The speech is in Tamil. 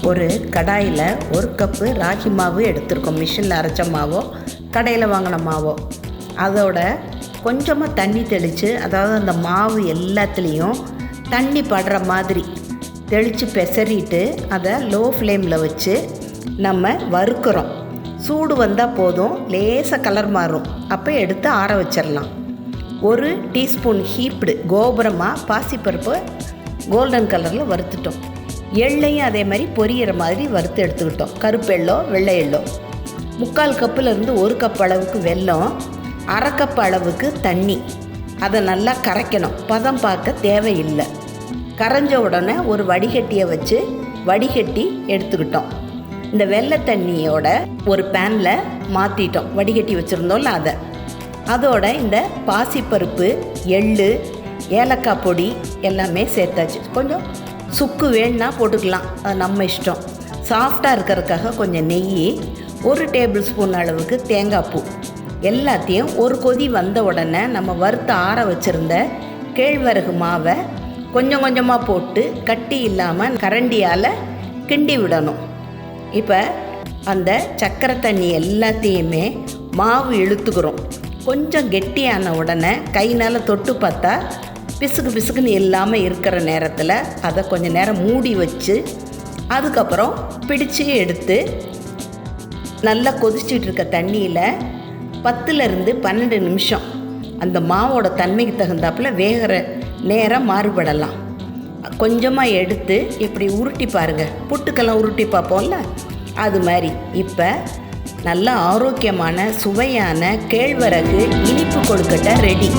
ஒரு கடாயில் 1 கப்பு ராகி மாவு எடுத்துருக்கோம். மிஷினில் அரைச்ச மாவோ கடையில் வாங்கின மாவோ, அதோட கொஞ்சமாக தண்ணி தெளித்து, அதாவது அந்த மாவு எல்லாத்துலேயும் தண்ணி படுற மாதிரி தெளித்து பெசறிட்டு அதை லோ ஃப்ளேமில் வச்சு நம்ம வறுக்கிறோம். சூடு வந்தால் போதும், லேசாக கலர் மாறும், அப்போ எடுத்து ஆற வச்சிடலாம். 1 டீஸ்பூன் ஹீப்டு கோபுரமாக பாசிப்பருப்பு கோல்டன் கலரில் வறுத்துட்டோம். எள்ளையும் அதே மாதிரி பொரியிற மாதிரி வறுத்து எடுத்துக்கிட்டோம். கருப்பு எள்ளோ வெள்ளை எள்ளோ. 3/4 கப்புலேருந்து 1 கப் அளவுக்கு வெல்லம், 1/2 கப் அளவுக்கு தண்ணி. அதை நல்லா கரைக்கணும். பதம் பார்க்க தேவையில்லை. கரைஞ்ச உடனே ஒரு வடிகட்டியை வச்சு வடிகட்டி எடுத்துக்கிட்டோம். இந்த வெள்ளை தண்ணியோட ஒரு பேனில் மாற்றிட்டோம். வடிகட்டி வச்சுருந்தோம்ல அதோட இந்த பாசிப்பருப்பு, எள்ளு, ஏலக்காய் பொடி எல்லாமே சேர்த்தாச்சு. கொஞ்சம் சுக்கு வேணுன்னா போட்டுக்கலாம், அது நம்ம இஷ்டம். சாஃப்டாக இருக்கிறதுக்காக கொஞ்சம் நெய், 1 டேபிள் ஸ்பூன் அளவுக்கு தேங்காய் பூ, எல்லாத்தையும் ஒரு கொதி வந்த உடனே நம்ம வறுத்து ஆற வச்சுருந்த கேழ்வரகு மாவை கொஞ்சம் கொஞ்சமாக போட்டு கட்டி இல்லாமல் கரண்டியால் கிண்டி விடணும். இப்போ அந்த சர்க்கரை தண்ணி எல்லாத்தையுமே மாவு இழுத்துக்கிறோம். கொஞ்சம் கெட்டியான உடனே கைனால் தொட்டு பார்த்தா பிசுக்கு பிசுக்குன்னு இல்லாமல் இருக்கிற நேரத்தில் அதை கொஞ்சம் நேரம் மூடி வச்சு அதுக்கப்புறம் பிடிச்சி எடுத்து நல்லா கொதிச்சிட்டு இருக்க தண்ணியில் 10லேருந்து 12 நிமிஷம் அந்த மாவோட தன்மைக்கு தகுந்தாப்பில் வேகிற நேரம் மாறுபடலாம். கொஞ்சமாக எடுத்து இப்படி உருட்டி பாருங்கள். புட்டுக்கெல்லாம் உருட்டி பார்ப்போம்ல, அது மாதிரி. இப்போ நல்ல ஆரோக்கியமான சுவையான கேழ்வரகு இனிப்பு கொழுக்கட்டை ரெடி.